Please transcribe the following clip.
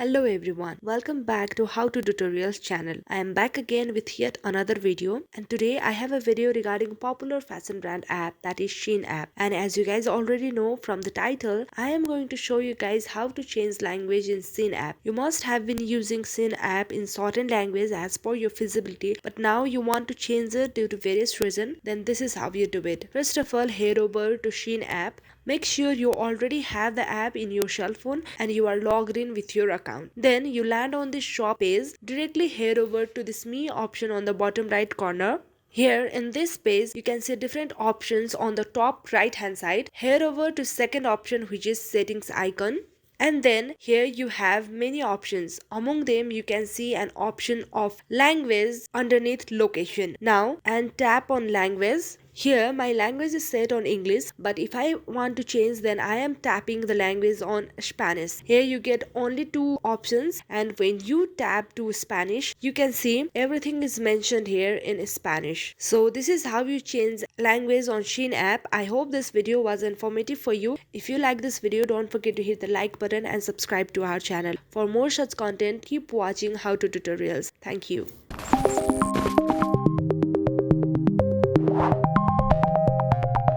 Hello everyone, welcome back to How to Tutorials channel. I am back again with yet another video, and today I have a video regarding popular fashion brand app, that is Shein app. And as you guys already know from the title, I am going to show you guys how to change language in Shein app. You must have been using Shein app in certain language as per your feasibility, but now you want to change it due to various reasons. Then this is how you do it. First of all, head over to Shein app. Make sure you already have the app in your cell phone and you are logged in with your account. Then you land on the shop page. Directly head over to this Me option on the bottom right corner. Here in this page, you can see different options on the top right hand side. Head over to second option, which is settings icon. And then here you have many options. Among them you can see an option of language underneath location. Now and tap on language. Here my language is set on English, but if I want to change, then I am tapping the language on Spanish. Here you get only two options, and when you tap to Spanish, you can see everything is mentioned here in Spanish. So this is how you change language on Shein app. I hope this video was informative for you. If you like this video, don't forget to hit the like button and subscribe to our channel. For more such content, keep watching How to Tutorials. Thank you.